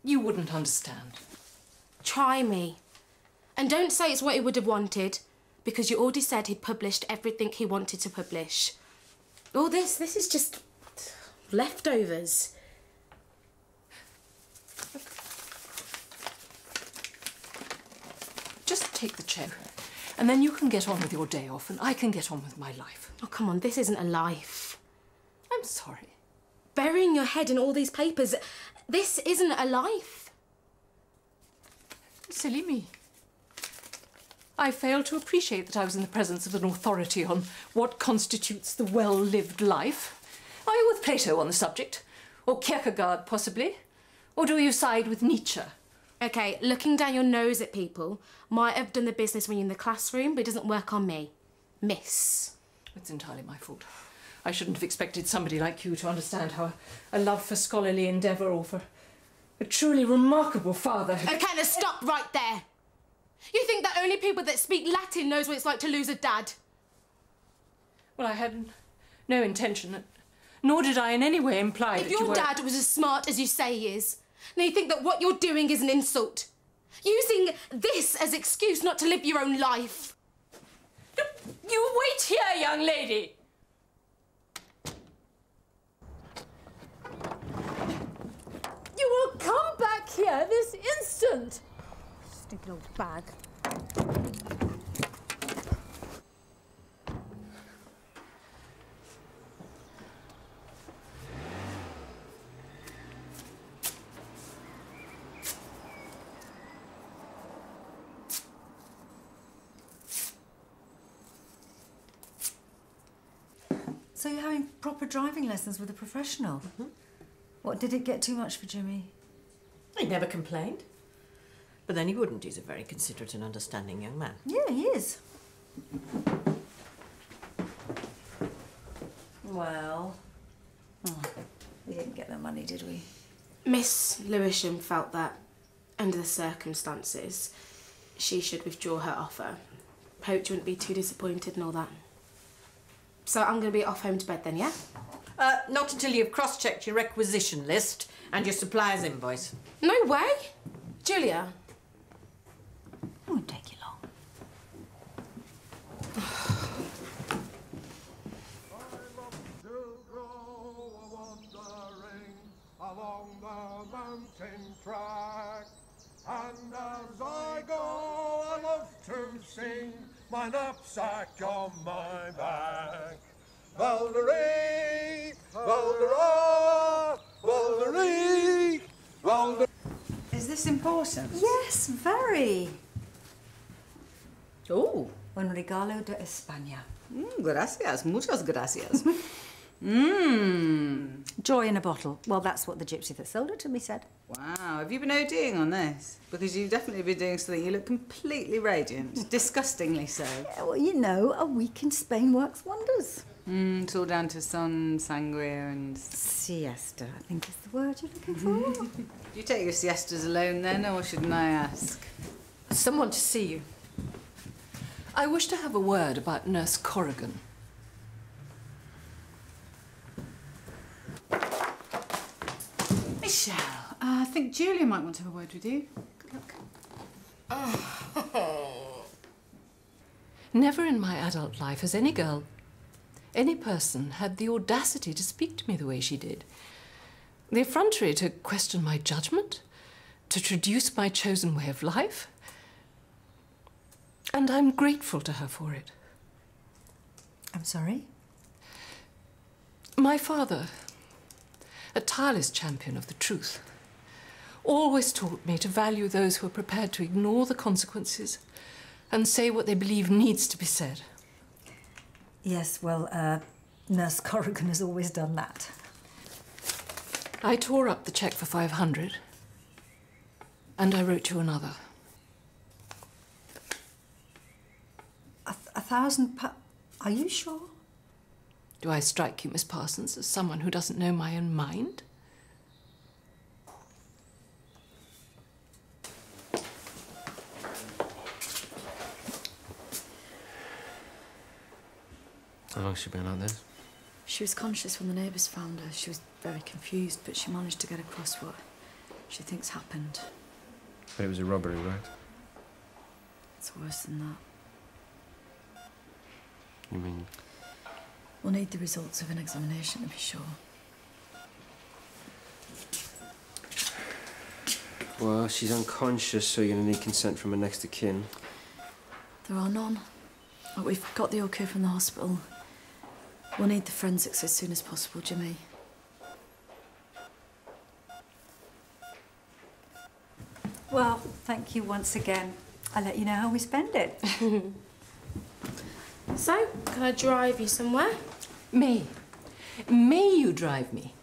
You wouldn't understand. Try me. And don't say it's what he would have wanted, because you already said he'd published everything he wanted to publish. All this is just leftovers. Just take the cheque, and then you can get on with your day off, and I can get on with my life. Oh, come on, this isn't a life. I'm sorry. Burying your head in all these papers, this isn't a life. Silly me. I failed to appreciate that I was in the presence of an authority on what constitutes the well-lived life. Are you with Plato on the subject? Or Kierkegaard, possibly? Or do you side with Nietzsche? OK, looking down your nose at people might have done the business when you're in the classroom, but it doesn't work on me. Miss. It's entirely my fault. I shouldn't have expected somebody like you to understand how a love for scholarly endeavour or for a truly remarkable father... OK, now stop right there. You think that only people that speak Latin knows what it's like to lose a dad? Well, I had no intention, nor did I in any way imply that you were... If your dad was as smart as you say he is, then you think that what you're doing is an insult. Using this as excuse not to live your own life. You wait here, young lady. You will come back here this instant. Stupid old bag. So you're having proper driving lessons with a professional? Mm-hmm. What, did it get too much for Jimmy? He never complained. But then he wouldn't. He's a very considerate and understanding young man. Yeah, he is. Well... Oh, we didn't get the money, did we? Miss Lewisham felt that, under the circumstances, she should withdraw her offer. Hoped you wouldn't be too disappointed and all that. So I'm going to be off home to bed then, yeah? Not until you've cross-checked your requisition list and your supplier's invoice. No way! Julia. It won't take you long. Along the mountain track, and as I go, I love to sing my knapsack on my back. Valderie, Valdera, Valderie, Valderie. Is this important? Yes, very. Oh. Un regalo de España. Gracias, muchas gracias. Joy in a bottle. Well, that's what the gypsy that sold it to me said. Wow, have you been ODing on this? Because you've definitely been doing something. You look completely radiant. Disgustingly so. Yeah, well, you know, a week in Spain works wonders. It's all down to sun, sangria and... Siesta, I think is the word you're looking for. Do you take your siestas alone then, or shouldn't I ask? Someone to see you. I wish to have a word about Nurse Corrigan. Michelle, I think Julia might want to have a word with you. Good luck. Oh. Never in my adult life has any girl, any person, had the audacity to speak to me the way she did. The effrontery to question my judgment, to traduce my chosen way of life. And I'm grateful to her for it. I'm sorry? My father, a tireless champion of the truth, always taught me to value those who are prepared to ignore the consequences and say what they believe needs to be said. Yes, well, Nurse Corrigan has always done that. I tore up the cheque for 500, and I wrote you another. £1,000? Are you sure? Do I strike you, Miss Parsons, as someone who doesn't know my own mind? How long has she been like this? She was conscious when the neighbours found her. She was very confused, but she managed to get across what she thinks happened. But it was a robbery, right? It's worse than that. You mean... We'll need the results of an examination to be sure. Well, she's unconscious, so you're gonna need consent from her next of kin. There are none. But we've got the OK from the hospital. We'll need the forensics as soon as possible, Jimmy. Well, thank you once again. I'll let you know how we spend it. So, can I drive you somewhere? May. May you drive me?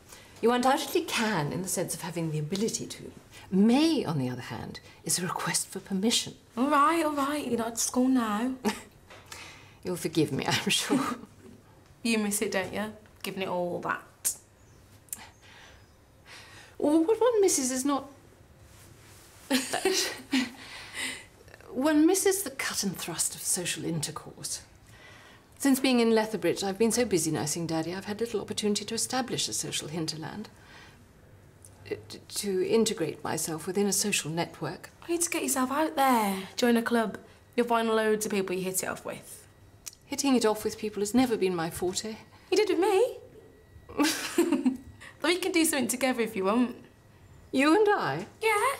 You undoubtedly can, in the sense of having the ability to. May, on the other hand, is a request for permission. All right, you're not at school now. You'll forgive me, I'm sure. You miss it, don't you? Giving it all that. Well, what one misses is not... One misses the cut and thrust of social intercourse. Since being in Lethbridge, I've been so busy nursing Daddy, I've had little opportunity to establish a social hinterland. To integrate myself within a social network. You need to get yourself out there. Join a club. You'll find loads of people you hit it off with. Hitting it off with people has never been my forte. You did with me. But we can do something together if you want. You and I? Yeah.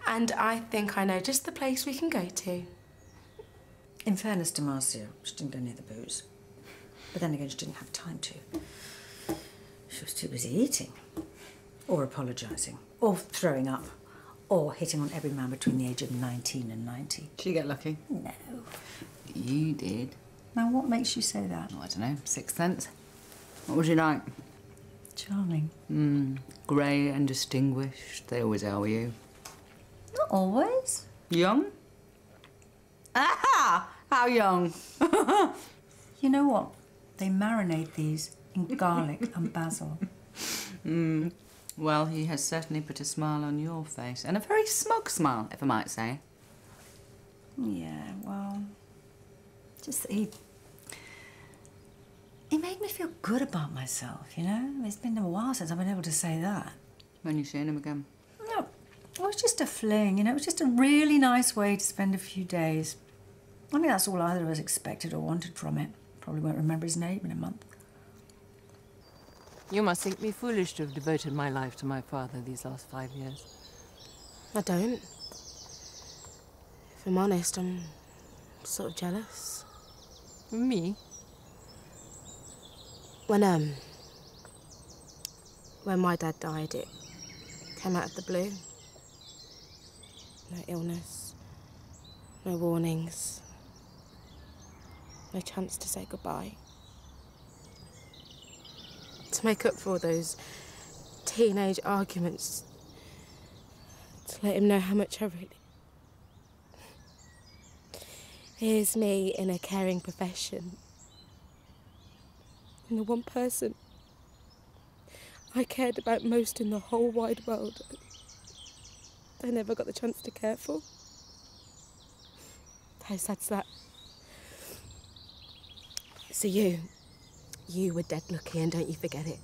And I think I know just the place we can go to. In fairness to Marcia, she didn't go near the booze. But then again, she didn't have time to. She was too busy eating. Or apologising. Or throwing up. Or hitting on every man between the age of 19 and 90. Did you get lucky? No. You did. Now, what makes you say that? Oh, I don't know, sixth sense. What was she like? Charming. Grey and distinguished. They always are with you. Not always. Young? Aha! How young? You know what? They marinate these in garlic and basil. Well, he has certainly put a smile on your face. And a very smug smile, if I might say. Yeah, well... Just that he made me feel good about myself, you know? It's been a while since I've been able to say that. When you seeing him again? No, it was just a fling, you know? It was just a really nice way to spend a few days. I think that's all either of us expected or wanted from it. Probably won't remember his name in a month. You must think me foolish to have devoted my life to my father these last 5 years. I don't. If I'm honest, I'm sort of jealous. Me? When my dad died, it came out of the blue. No illness, no warnings, no chance to say goodbye. To make up for all those teenage arguments, to let him know how much I really... Here's me in a caring profession. And the one person I cared about most in the whole wide world, I never got the chance to care for. How sad's that? So you were dead lucky, and don't you forget it.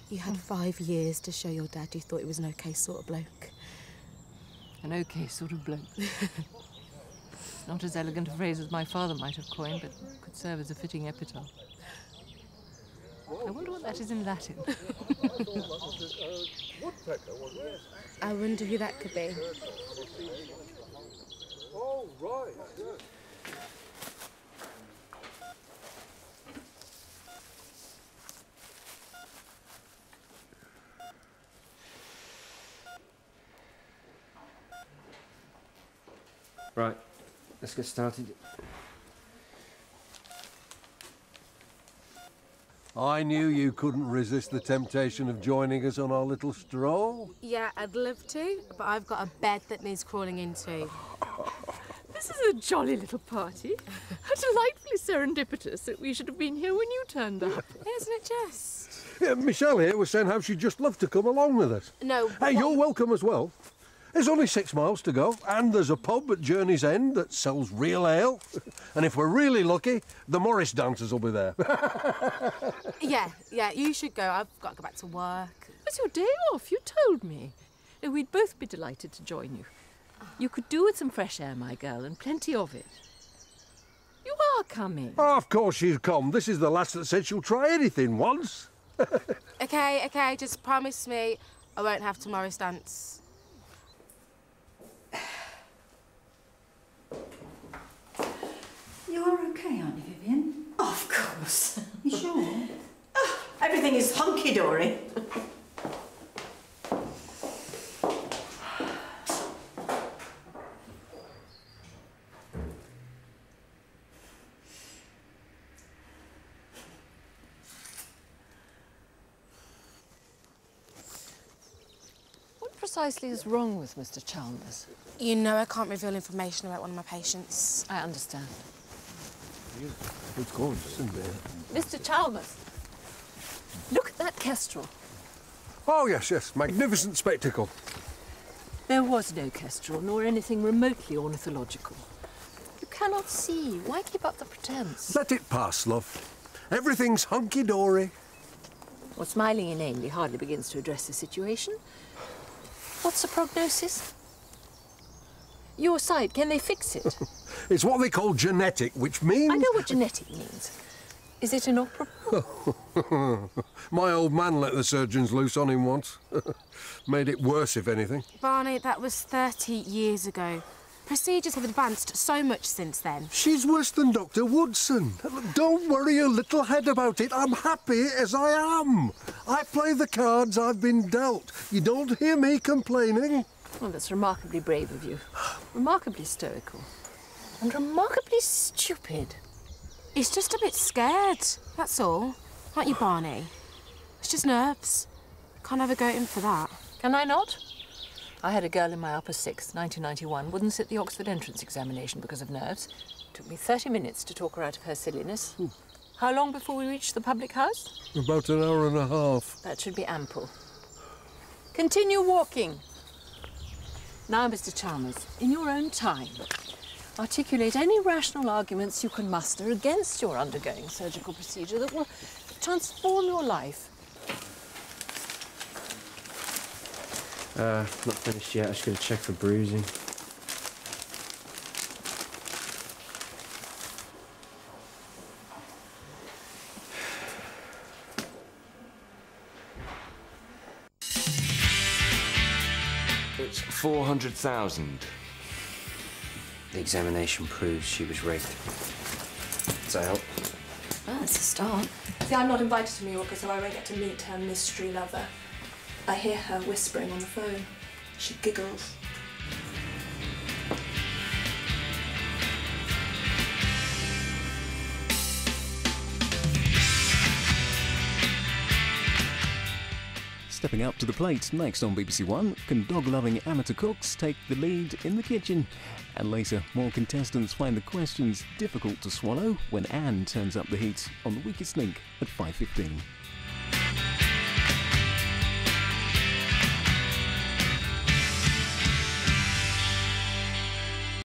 You had 5 years to show your dad you thought he was an okay sort of bloke. An okay sort of bloke. Not as elegant a phrase as my father might have coined, but could serve as a fitting epitaph. I wonder what that is in Latin. I wonder who that could be. Oh, right, good. Right, let's get started. I knew you couldn't resist the temptation of joining us on our little stroll. Yeah, I'd love to, but I've got a bed that needs crawling into. This is a jolly little party. How delightfully serendipitous that we should have been here when you turned up. Isn't it just? Yeah, Michelle here was saying how she'd just love to come along with us. No. Hey, you're welcome as well. There's only 6 miles to go, and there's a pub at Journey's End that sells real ale. And if we're really lucky, the Morris dancers will be there. Yeah, you should go. I've got to go back to work. It's your day off, you told me. Oh, we'd both be delighted to join you. You could do with some fresh air, my girl, and plenty of it. You are coming. Oh, of course she'll come. This is the lass that said she'll try anything once. Okay, just promise me I won't have tomorrow's dance. You're okay, aren't you, Vivien? Of course. You sure? Everything is hunky-dory. What precisely is wrong with Mr. Chalmers? You know I can't reveal information about one of my patients. I understand. It's gorgeous, isn't it? Mr. Chalmers, look at that kestrel. Oh, yes. Magnificent spectacle. There was no kestrel, nor anything remotely ornithological. You cannot see. Why keep up the pretense? Let it pass, love. Everything's hunky-dory. Well, smiling inanely hardly begins to address the situation. What's the prognosis? Your side, can they fix it? It's what they call genetic, which means... I know what genetic means. Is it inoperable? My old man let the surgeons loose on him once. Made it worse, if anything. Barney, that was 30 years ago. Procedures have advanced so much since then. She's worse than Dr. Woodson. Don't worry your little head about it. I'm happy as I am. I play the cards I've been dealt. You don't hear me complaining. Well, that's remarkably brave of you. Remarkably stoical. And remarkably stupid. He's just a bit scared, that's all. Aren't you, Barney? It's just nerves. Can't ever go in for that. Can I not? I had a girl in my upper sixth, 1991, wouldn't sit the Oxford entrance examination because of nerves. Took me 30 minutes to talk her out of her silliness. How long before we reached the public house? About an hour and a half. That should be ample. Continue walking. Now, Mr. Chalmers, in your own time, articulate any rational arguments you can muster against your undergoing surgical procedure that will transform your life. Not finished yet. I just got to check for bruising. It's 400,000. The examination proves she was raped. Does that help? Well, that's a start. See, I'm not invited to Mallorca, so I won't get to meet her mystery lover. I hear her whispering on the phone. She giggles. Stepping up to the plate next on BBC One, can dog-loving amateur cooks take the lead in the kitchen? And later, more contestants find the questions difficult to swallow when Anne turns up the heat on The Weakest Link at 5:15.